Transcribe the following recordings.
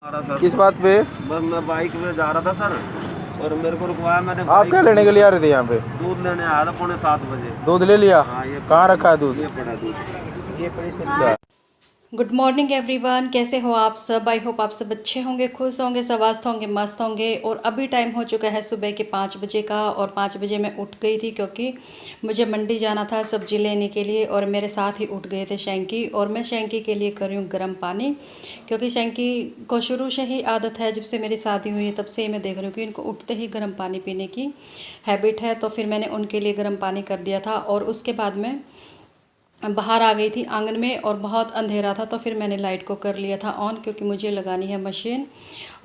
आ रहा सर। किस बात पे? बस मैं बाइक में जा रहा था सर, और मेरे को रुकवाया। मैंने आप क्या लेने के लिए आ रहे थे यहाँ पे? दूध लेने आया था 6:45 बजे। दूध ले लिया? हाँ, ये कहाँ रखा है दूध? ये पड़ा दूध। ये पड़ी क्या? गुड मॉर्निंग एवरीवन, कैसे हो आप सब? आई होप आप सब अच्छे होंगे, खुश होंगे, स्वस्थ होंगे, मस्त होंगे। और अभी टाइम हो चुका है सुबह के 5 बजे का, और 5 बजे मैं उठ गई थी क्योंकि मुझे मंडी जाना था सब्जी लेने के लिए। और मेरे साथ ही उठ गए थे शैंकी, और मैं शैंकी के लिए कर रही हूँ गर्म पानी, क्योंकि शैंकी को शुरू से ही आदत है, जब से मेरी शादी हुई है तब से ही मैं देख रही हूँ कि इनको उठते ही गर्म पानी पीने की हैबिट है। तो फिर मैंने उनके लिए गर्म पानी कर दिया था, और उसके बाद मैं बाहर आ गई थी आंगन में, और बहुत अंधेरा था तो फिर मैंने लाइट को कर लिया था ऑन, क्योंकि मुझे लगानी है मशीन।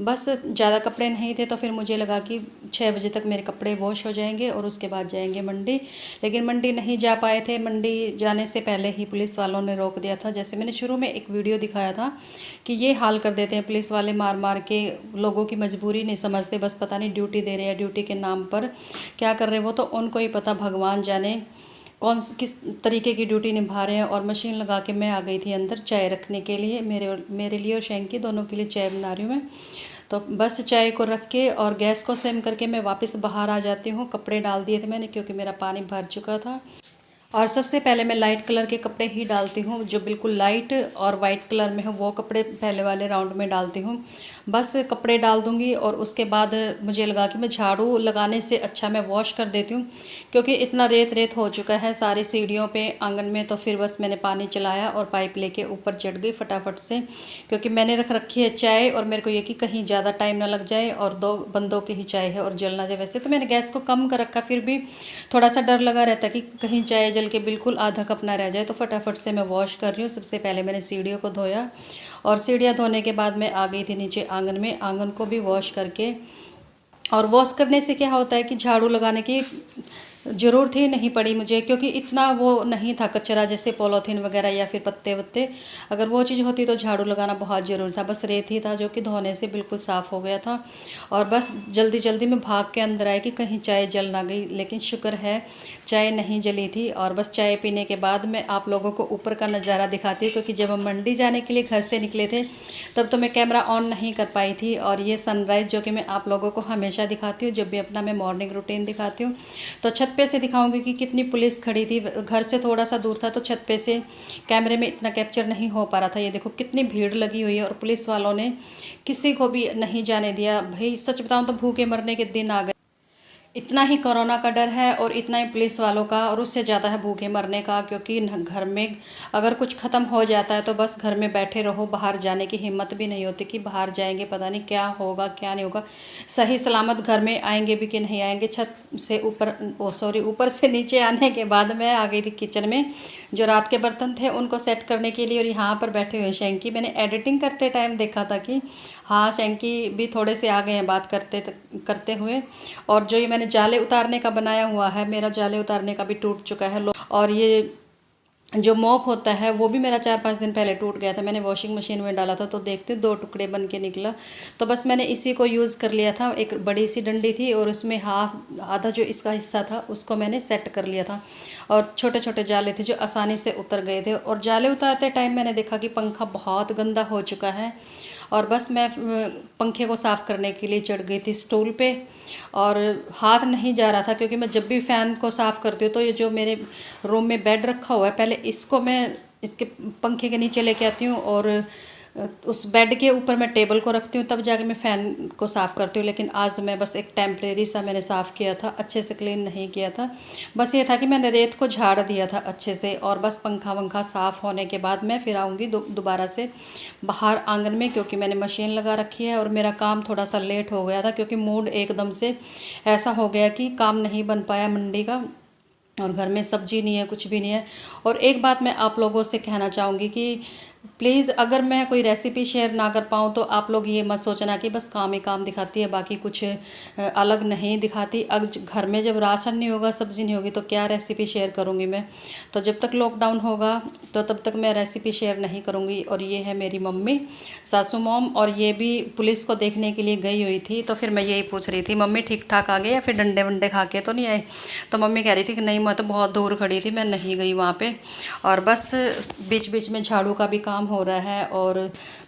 बस ज़्यादा कपड़े नहीं थे तो फिर मुझे लगा कि 6 बजे तक मेरे कपड़े वॉश हो जाएंगे और उसके बाद जाएंगे मंडी। लेकिन मंडी नहीं जा पाए थे। मंडी जाने से पहले ही पुलिस वालों ने रोक दिया था। जैसे मैंने शुरू में एक वीडियो दिखाया था कि ये हाल कर देते हैं पुलिस वाले, मार मार के लोगों की मजबूरी नहीं समझते, बस पता नहीं ड्यूटी दे रहे हैं, ड्यूटी के नाम पर क्या कर रहे हैं वो तो उनको ही पता, भगवान जाने किस तरीके की ड्यूटी निभा रहे हैं। और मशीन लगा के मैं आ गई थी अंदर चाय रखने के लिए, मेरे लिए और शैंकी दोनों के लिए चाय बना रही हूँ मैं। तो बस चाय को रख के और गैस को सिम करके मैं वापस बाहर आ जाती हूँ। कपड़े डाल दिए थे मैंने क्योंकि मेरा पानी भर चुका था। और सबसे पहले मैं लाइट कलर के कपड़े ही डालती हूँ, जो बिल्कुल लाइट और वाइट कलर में है वो कपड़े पहले वाले राउंड में डालती हूँ। बस कपड़े डाल दूँगी और उसके बाद मुझे लगा कि मैं झाड़ू लगाने से अच्छा मैं वॉश कर देती हूँ, क्योंकि इतना रेत रेत हो चुका है सारी सीढ़ियों पे, आंगन में। तो फिर बस मैंने पानी चलाया और पाइप लेके ऊपर चढ़ गई फटाफट से, क्योंकि मैंने रख रखी है चाय, और मेरे को ये कि कहीं ज़्यादा टाइम ना लग जाए, और 2 बंदों की ही चाय है और जल ना जाए। वैसे तो मैंने गैस को कम कर रखा, फिर भी थोड़ा सा डर लगा रहता कि कहीं चाय जल के बिल्कुल आधा कप ना रह जाए। तो फटाफट से मैं वॉश कर रही हूँ। सबसे पहले मैंने सीढ़ियों को धोया, और सीढ़ियाँ धोने के बाद मैं आ गई थी नीचे आंगन में, आंगन को भी वॉश करके। और वॉश करने से क्या होता है कि झाड़ू लगाने की ज़रूरत ही नहीं पड़ी मुझे, क्योंकि इतना वो नहीं था कचरा, जैसे पॉलीथीन वगैरह या फिर पत्ते वत्ते। अगर वो चीज़ होती तो झाड़ू लगाना बहुत ज़रूरी था। बस रेत ही था जो कि धोने से बिल्कुल साफ़ हो गया था। और बस जल्दी जल्दी में भाग के अंदर आई कि कहीं चाय जल ना गई, लेकिन शुक्र है चाय नहीं जली थी। और बस चाय पीने के बाद मैं आप लोगों को ऊपर का नज़ारा दिखाती हूँ, क्योंकि जब हम मंडी जाने के लिए घर से निकले थे तब तो मैं कैमरा ऑन नहीं कर पाई थी। और ये सनराइज़ जो कि मैं आप लोगों को हमेशा दिखाती हूँ, जब भी अपना मैं मॉर्निंग रूटीन दिखाती हूँ, तो छत पे से दिखाऊंगी कि कितनी पुलिस खड़ी थी। घर से थोड़ा सा दूर था तो छत पे से कैमरे में इतना कैप्चर नहीं हो पा रहा था। ये देखो कितनी भीड़ लगी हुई है, और पुलिस वालों ने किसी को भी नहीं जाने दिया। भाई सच बताऊं तो भूखे मरने के दिन आ गए। इतना ही कोरोना का डर है और इतना ही पुलिस वालों का, और उससे ज़्यादा है भूखे मरने का, क्योंकि घर में अगर कुछ ख़त्म हो जाता है तो बस घर में बैठे रहो, बाहर जाने की हिम्मत भी नहीं होती कि बाहर जाएंगे पता नहीं क्या होगा क्या नहीं होगा, सही सलामत घर में आएंगे भी कि नहीं आएंगे। छत से ऊपर से नीचे आने के बाद मैं आ गई थी किचन में, जो रात के बर्तन थे उनको सेट करने के लिए। और यहाँ पर बैठे हुए शैंकी, मैंने एडिटिंग करते टाइम देखा था कि हाँ शैंकी भी थोड़े से आ गए हैं बात करते हुए। और जो ये मैंने जाले उतारने का बनाया हुआ है, मेरा जाले उतारने का भी टूट चुका है। और ये जो मॉप होता है वो भी मेरा 4-5 दिन पहले टूट गया था, मैंने वॉशिंग मशीन में डाला था तो देखते 2 टुकड़े बन के निकला। तो बस मैंने इसी को यूज़ कर लिया था। एक बड़ी सी डंडी थी और उसमें आधा जो इसका हिस्सा था उसको मैंने सेट कर लिया था, और छोटे छोटे जाले थे जो आसानी से उतर गए थे। और जाले उतारते टाइम मैंने देखा कि पंखा बहुत गंदा हो चुका है, और बस मैं पंखे को साफ़ करने के लिए चढ़ गई थी स्टूल पे। और हाथ नहीं जा रहा था, क्योंकि मैं जब भी फ़ैन को साफ़ करती हूँ तो ये जो मेरे रूम में बेड रखा हुआ है, पहले इसको मैं इसके पंखे के नीचे लेके आती हूँ, और उस बेड के ऊपर मैं टेबल को रखती हूँ, तब जाके मैं फ़ैन को साफ़ करती हूँ। लेकिन आज मैं बस एक टेम्परेरी सा मैंने साफ़ किया था, अच्छे से क्लीन नहीं किया था। बस ये था कि मैंने रेत को झाड़ दिया था अच्छे से। और बस पंखा वंखा साफ़ होने के बाद मैं फिर आऊँगी दोबारा से बाहर आंगन में, क्योंकि मैंने मशीन लगा रखी है। और मेरा काम थोड़ा सा लेट हो गया था, क्योंकि मूड एकदम से ऐसा हो गया कि काम नहीं बन पाया मंडी का, और घर में सब्जी नहीं है, कुछ भी नहीं है। और एक बात मैं आप लोगों से कहना चाहूँगी कि प्लीज़ अगर मैं कोई रेसिपी शेयर ना कर पाऊँ तो आप लोग ये मत सोचना कि बस काम ही काम दिखाती है, बाकी कुछ अलग नहीं दिखाती। घर में जब राशन नहीं होगा, सब्ज़ी नहीं होगी, तो क्या रेसिपी शेयर करूँगी मैं? तो जब तक लॉकडाउन होगा तो तब तक मैं रेसिपी शेयर नहीं करूँगी। और ये है मेरी मम्मी, सासू मॉम, और ये भी पुलिस को देखने के लिए गई हुई थी। तो फिर मैं यही पूछ रही थी, मम्मी ठीक ठाक आ गए या फिर डंडे वंडे खा के तो नहीं आए? तो मम्मी कह रही थी कि नहीं, मैं तो बहुत दूर खड़ी थी, मैं नहीं गई वहाँ पे। और बस बीच बीच में झाड़ू का भी काम हो रहा है और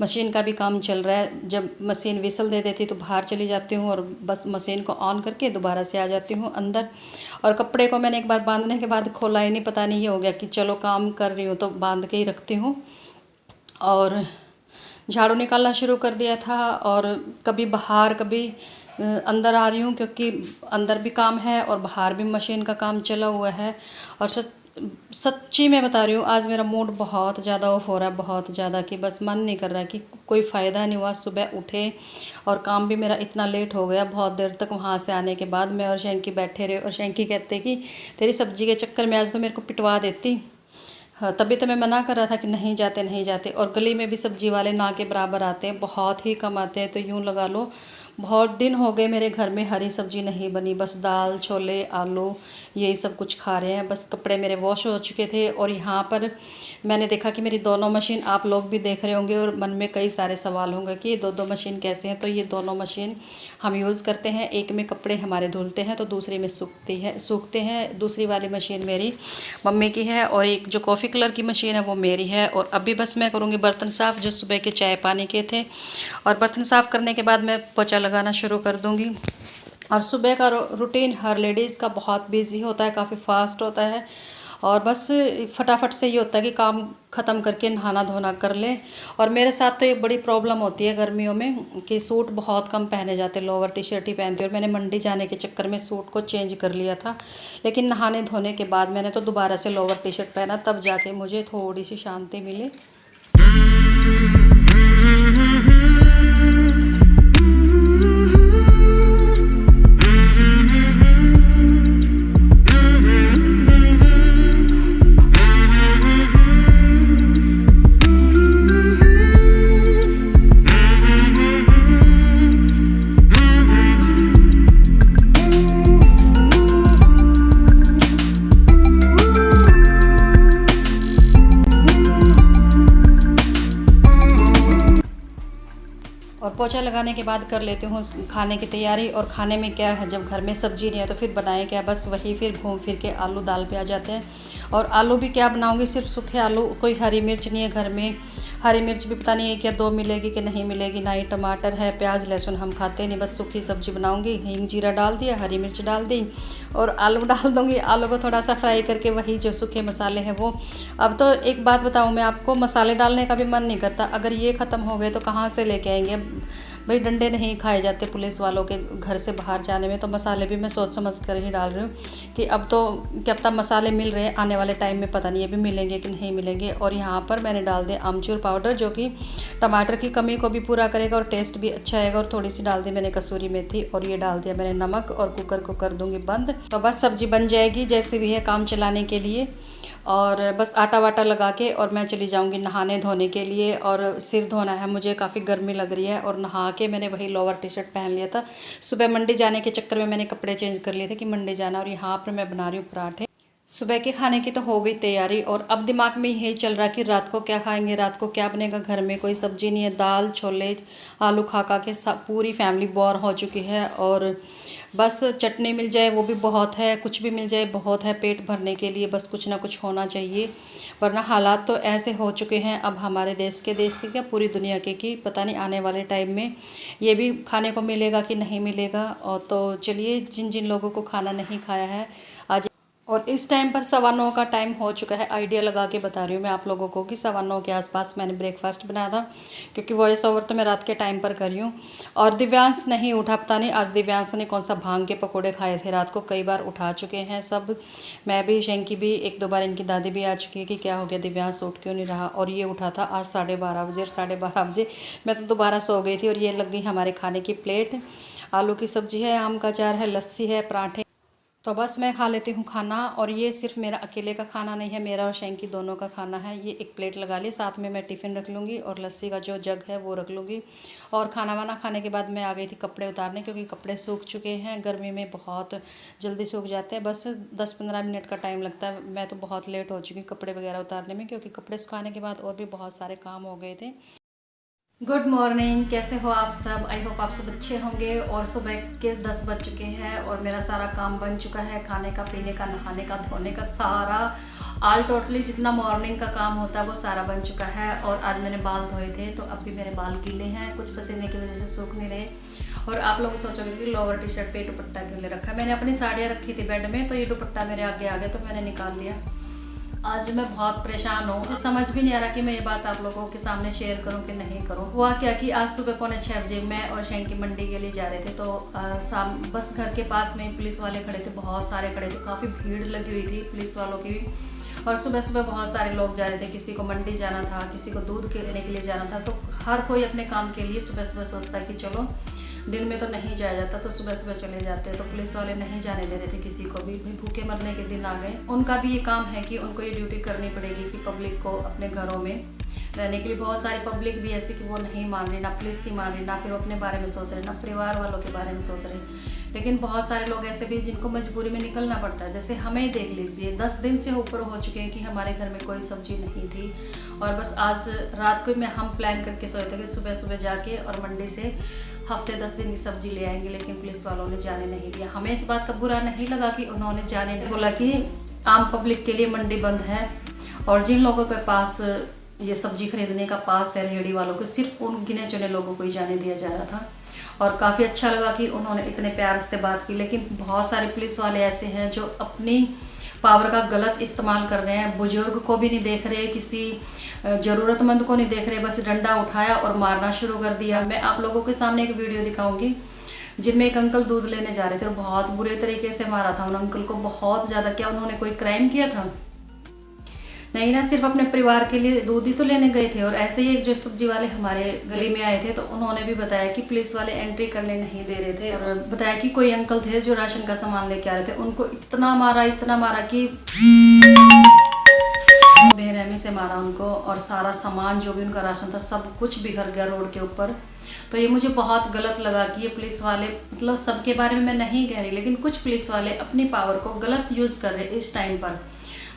मशीन का भी काम चल रहा है। जब मशीन विसल दे देती तो बाहर चली जाती हूँ और बस मशीन को ऑन करके दोबारा से आ जाती हूँ अंदर। और कपड़े को मैंने एक बार बांधने के बाद खोला ही नहीं, पता नहीं ये हो गया कि चलो काम कर रही हूँ तो बांध के ही रखती हूँ। और झाड़ू निकालना शुरू कर दिया था और कभी बाहर कभी अंदर आ रही हूँ, क्योंकि अंदर भी काम है और बाहर भी मशीन का काम चला हुआ है। और सच्ची मैं बता रही हूँ, आज मेरा मूड बहुत ज़्यादा ऑफ हो रहा है, बहुत ज़्यादा, कि बस मन नहीं कर रहा है, कि कोई फ़ायदा नहीं हुआ। सुबह उठे और काम भी मेरा इतना लेट हो गया, बहुत देर तक वहाँ से आने के बाद मैं और शैंकी बैठे रहे और शैंकी कहते कि तेरी सब्ज़ी के चक्कर में आज तो मेरे को पिटवा देती। हाँ, तभी तो मैं मना कर रहा था कि नहीं जाते नहीं जाते। और गली में भी सब्जी वाले ना के बराबर आते हैं, बहुत ही कम आते हैं। तो यूँ लगा लो बहुत दिन हो गए मेरे घर में हरी सब्जी नहीं बनी, बस दाल छोले आलू यही सब कुछ खा रहे हैं। बस कपड़े मेरे वॉश हो चुके थे। और यहाँ पर मैंने देखा कि मेरी दोनों मशीन, आप लोग भी देख रहे होंगे और मन में कई सारे सवाल होंगे कि ये दो मशीन कैसे हैं। तो ये दोनों मशीन हम यूज़ करते हैं, एक में कपड़े हमारे धुलते हैं तो दूसरी में सूखते हैं। दूसरी वाली मशीन मेरी मम्मी की है और एक जो कॉफ़ी कलर की मशीन है वो मेरी है। और अभी बस मैं करूँगी बर्तन साफ़, जो सुबह के चाय पानी के थे। और बर्तन साफ़ करने के बाद मैं पोछा लगाना शुरू कर दूँगी। और सुबह का रूटीन हर लेडीज़ का बहुत बिजी होता है, काफ़ी फास्ट होता है। और बस फटाफट से ये होता है कि काम ख़त्म करके नहाना धोना कर ले। और मेरे साथ तो एक बड़ी प्रॉब्लम होती है गर्मियों में कि सूट बहुत कम पहने जाते, लोअर टी शर्ट ही पहनती हूँ। और मैंने मंडी जाने के चक्कर में सूट को चेंज कर लिया था, लेकिन नहाने धोने के बाद मैंने तो दोबारा से लोअर टी शर्ट पहना, तब जाके मुझे थोड़ी सी शांति मिली। और पोछा लगाने के बाद कर लेती हूँ खाने की तैयारी। और खाने में क्या है, जब घर में सब्ज़ी नहीं है तो फिर बनाए क्या, बस वही फिर घूम फिर के आलू दाल पे आ जाते हैं। और आलू भी क्या बनाऊँगी, सिर्फ सूखे आलू, कोई हरी मिर्च नहीं है घर में। हरी मिर्च भी पता नहीं है क्या 2 मिलेगी कि नहीं मिलेगी, ना ही टमाटर है, प्याज लहसुन हम खाते नहीं। बस सूखी सब्ज़ी बनाऊँगी, हींग जीरा डाल दिया, हरी मिर्च डाल दी और आलू डाल दूँगी। आलू को थोड़ा सा फ्राई करके वही जो सूखे मसाले हैं वो। अब तो एक बात बताऊँ मैं आपको, मसाले डालने का भी मन नहीं करता। अगर ये ख़त्म हो गए तो कहाँ से लेके आएंगे भाई, डंडे नहीं खाए जाते पुलिस वालों के घर से बाहर जाने में। तो मसाले भी मैं सोच समझ कर ही डाल रही हूँ कि अब तो क्या पता मसाले मिल रहे हैं, आने वाले टाइम में पता नहीं अभी मिलेंगे कि नहीं मिलेंगे। और यहाँ पर मैंने डाल दिया आमचूर पाउडर, जो कि टमाटर की कमी को भी पूरा करेगा और टेस्ट भी अच्छा आएगा। और थोड़ी सी डाल दी मैंने कसूरी मेथी और ये डाल दिया मैंने नमक। और कुकर को कर दूँगी बंद, तो बस सब्ज़ी बन जाएगी जैसे भी है काम चलाने के लिए। और बस आटा वाटा लगा के और मैं चली जाऊंगी नहाने धोने के लिए। और सिर धोना है मुझे, काफ़ी गर्मी लग रही है। और नहा के मैंने वही लोअर टी शर्ट पहन लिया था, सुबह मंडी जाने के चक्कर में मैंने कपड़े चेंज कर लिए थे कि मंडी जाना। और यहाँ पर मैं बना रही हूँ पराठे। सुबह के खाने की तो हो गई तैयारी और अब दिमाग में यही चल रहा कि रात को क्या खाएंगे, रात को क्या बनेगा। घर में कोई सब्ज़ी नहीं है, दाल छोले आलू खा के पूरी फैमिली बोर हो चुकी है। और बस चटनी मिल जाए वो भी बहुत है, कुछ भी मिल जाए बहुत है पेट भरने के लिए। बस कुछ ना कुछ होना चाहिए, वरना हालात तो ऐसे हो चुके हैं अब हमारे देश के क्या पूरी दुनिया के, कि पता नहीं आने वाले टाइम में ये भी खाने को मिलेगा कि नहीं मिलेगा। और तो चलिए, जिन जिन लोगों को खाना नहीं खाया है आज, और इस टाइम पर 9:15 का टाइम हो चुका है। आइडिया लगा के बता रही हूँ मैं आप लोगों को कि 9:15 के आसपास मैंने ब्रेकफास्ट बनाया था, क्योंकि वॉइस ओवर तो मैं रात के टाइम पर कर रही हूँ। और दिव्यांश नहीं उठा, पता नहीं आज दिव्यांश ने कौन सा भांग के पकोड़े खाए थे रात को। कई बार उठा चुके हैं सब, मैं भी, शैंकी भी, 1-2 बार इनकी दादी भी आ चुकी है कि क्या हो गया दिव्यांश उठ क्यों नहीं रहा। और ये उठा था आज 12:30 बजे, और 12:30 बजे मैं तो दोबारा सो गई थी। और ये लग गई हमारे खाने की प्लेट। आलू की सब्ज़ी है, आम का अचार है, लस्सी है, पराठे। तो बस मैं खा लेती हूँ खाना। और ये सिर्फ मेरा अकेले का खाना नहीं है, मेरा और शैंकी दोनों का खाना है। ये एक प्लेट लगा ली, साथ में मैं टिफ़िन रख लूँगी और लस्सी का जो जग है वो रख लूँगी। और खाना वाना खाने के बाद मैं आ गई थी कपड़े उतारने, क्योंकि कपड़े सूख चुके हैं, गर्मी में बहुत जल्दी सूख जाते हैं। बस 10-15 मिनट का टाइम लगता है। मैं तो बहुत लेट हो चुकी कपड़े वगैरह उतारने में, क्योंकि कपड़े सुखाने के बाद और भी बहुत सारे काम हो गए थे। गुड मॉर्निंग, कैसे हो आप सब? आई होप आप सब अच्छे होंगे। और सुबह के 10 बज चुके हैं और मेरा सारा काम बन चुका है, खाने का, पीने का, नहाने का, धोने का सारा। ऑल टोटली जितना मॉर्निंग का काम होता है वो सारा बन चुका है। और आज मैंने बाल धोए थे तो अब भी मेरे बाल गीले हैं, कुछ पसीने की वजह से सूख नहीं रहे। और आप लोग सोचोगे कि लोअर टी शर्ट पे दुपट्टा क्यों ले रखा है। मैंने अपनी साड़ियाँ रखी थी बेड में तो ये दुपट्टा मेरे आगे आ गया तो मैंने निकाल लिया। आज मैं बहुत परेशान हूँ, मुझे समझ भी नहीं आ रहा कि मैं ये बात आप लोगों के सामने शेयर करूँ कि नहीं करूँ। हुआ क्या कि आज सुबह 6:45 बजे मैं और शैंकी मंडी के लिए जा रहे थे तो बस घर के पास में पुलिस वाले खड़े थे, बहुत सारे खड़े थे, काफ़ी भीड़ लगी हुई थी पुलिस वालों की भी। और सुबह सुबह बहुत सारे लोग जा रहे थे, किसी को मंडी जाना था, किसी को दूध लेने के लिए जाना था। तो हर कोई अपने काम के लिए सुबह सुबह सोचता है कि चलो दिन में तो नहीं जाया जाता तो सुबह सुबह चले जाते हैं। तो पुलिस वाले नहीं जाने दे रहे थे किसी को भी, भूखे मरने के दिन आ गए। उनका भी ये काम है कि उनको ये ड्यूटी करनी पड़ेगी कि पब्लिक को अपने घरों में रहने के लिए। बहुत सारी पब्लिक भी ऐसी कि वो नहीं मान रही, ना पुलिस की मान रही, ना फिर अपने बारे में सोच रहे, ना परिवार वालों के बारे में सोच रहे। लेकिन बहुत सारे लोग ऐसे भी जिनको मजबूरी में निकलना पड़ता है। जैसे हमें ही देख लीजिए, 10 दिन से ऊपर हो चुके हैं कि हमारे घर में कोई सब्जी नहीं थी। और बस आज रात को हम प्लान करके सोए थे कि सुबह सुबह जाके और मंडी से हफ्ते 10 दिन की सब्जी ले आएंगे, लेकिन पुलिस वालों ने जाने नहीं दिया। हमें इस बात का बुरा नहीं लगा कि उन्होंने जाने नहीं बोला कि आम पब्लिक के लिए मंडी बंद है और जिन लोगों के पास ये सब्जी खरीदने का पास है, रेहड़ी वालों को, सिर्फ उन गिने चुने लोगों को ही जाने दिया जा रहा था। और काफ़ी अच्छा लगा कि उन्होंने इतने प्यार से बात की। लेकिन बहुत सारे पुलिस वाले ऐसे हैं जो अपनी पावर का गलत इस्तेमाल कर रहे हैं, बुजुर्ग को भी नहीं देख रहे, किसी ज़रूरतमंद को नहीं देख रहे, बस डंडा उठाया और मारना शुरू कर दिया। मैं आप लोगों के सामने एक वीडियो दिखाऊंगी जिनमें एक अंकल दूध लेने जा रहे थे और बहुत बुरे तरीके से मारा था उन अंकल को, बहुत ज़्यादा। क्या उन्होंने कोई क्राइम किया था? नहीं ना, सिर्फ अपने परिवार के लिए दूध ही तो लेने गए थे। और ऐसे ही एक जो सब्जी वाले हमारे गली में आए थे तो उन्होंने भी बताया कि पुलिस वाले एंट्री करने नहीं दे रहे थे। और बताया कि कोई अंकल थे जो राशन का सामान लेके आ रहे थे, उनको इतना मारा कि बेरहमी से मारा उनको। और सारा सामान जो भी उनका राशन था सब कुछ बिखर गया रोड के ऊपर। तो ये मुझे बहुत गलत लगा कि ये पुलिस वाले, मतलब सबके बारे में मैं नहीं कह रही, लेकिन कुछ पुलिस वाले अपनी पावर को गलत यूज़ कर रहे हैं इस टाइम पर।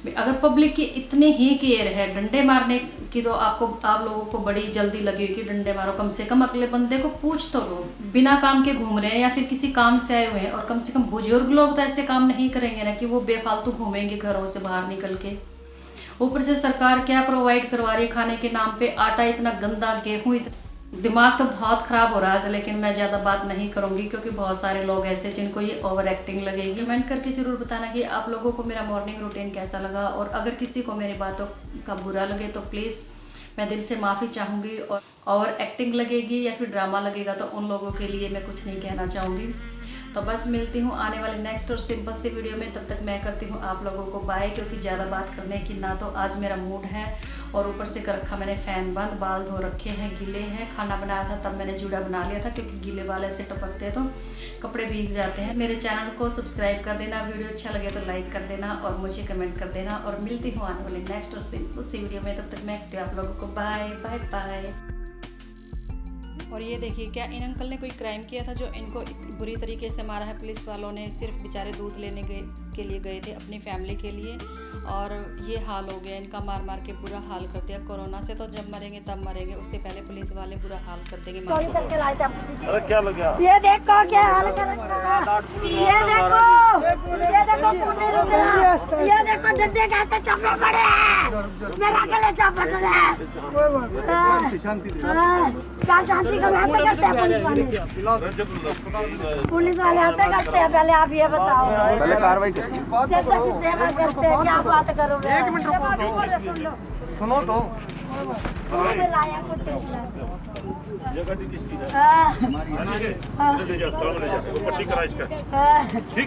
अगर पब्लिक की इतनी ही केयर है, डंडे मारने की तो आप लोगों को बड़ी जल्दी लगी हुई कि डंडे मारो, कम से कम अगले बंदे को पूछ तो लो। बिना काम के घूम रहे हैं या फिर किसी काम से आए हुए हैं, और कम से कम बुजुर्ग लोग तो ऐसे काम नहीं करेंगे ना कि वो बेफालतू घूमेंगे घरों से बाहर निकल के। ऊपर से सरकार क्या प्रोवाइड करवा रही है खाने के नाम पे, आटा इतना गंदा, गेहूँ। दिमाग तो बहुत ख़राब हो रहा है। लेकिन मैं ज़्यादा बात नहीं करूँगी क्योंकि बहुत सारे लोग ऐसे जिनको ये ओवर एक्टिंग लगेगी। कमेंट करके ज़रूर बताना कि आप लोगों को मेरा मॉर्निंग रूटीन कैसा लगा। और अगर किसी को मेरी बातों का बुरा लगे तो प्लीज़ मैं दिल से माफ़ी चाहूँगी। और ओवर एक्टिंग लगेगी या फिर ड्रामा लगेगा तो उन लोगों के लिए मैं कुछ नहीं कहना चाहूँगी। तो बस मिलती हूँ आने वाले नेक्स्ट और सिंपल सी वीडियो में। तब तक मैं करती हूँ आप लोगों को बाय, क्योंकि ज़्यादा बात करने की ना तो आज मेरा मूड है और ऊपर से कर रखा मैंने फ़ैन बंद, बाल धो रखे हैं, गीले हैं। खाना बनाया था तब मैंने जूड़ा बना लिया था क्योंकि गीले बाल ऐसे टपकते हैं तो कपड़े भीग जाते हैं। मेरे चैनल को सब्सक्राइब कर देना, वीडियो अच्छा लगे तो लाइक कर देना और मुझे कमेंट कर देना। और मिलती हूँ आने वाले नेक्स्ट और सिंपल सी वीडियो में। तब तक मैं कहती हूँ आप लोगों को बाय बाय बाय। और ये देखिए, क्या इन अंकल ने कोई क्राइम किया था जो इनको बुरी तरीके से मारा है? पुलिस वालों ने सिर्फ बेचारे दूध लेने के लिए गए थे अपनी फैमिली के लिए, और ये हाल हो गया इनका। मार मार के बुरा हाल कर दिया। कोरोना से तो जब मरेंगे तब मरेंगे, उससे पहले पुलिस वाले बुरा हाल कर देंगे। अरे क्या लग गया? ये देखो क्या हाल कर रखा है। ये देखो ये देखो डंडे कैसे चपड़े पड़े हैं, मेरा गले चपट रहे हैं। क्या शांति करते हैं पुलिस वाले आते करते हैं। पहले आप ये बताओ, पहले कार्रवाई करिए। सेवा करते हैं, क्या बात करो। एक मिनट सुनो तो लाया कुछ जगह हाँ। पट्टी करा इसका। ठीक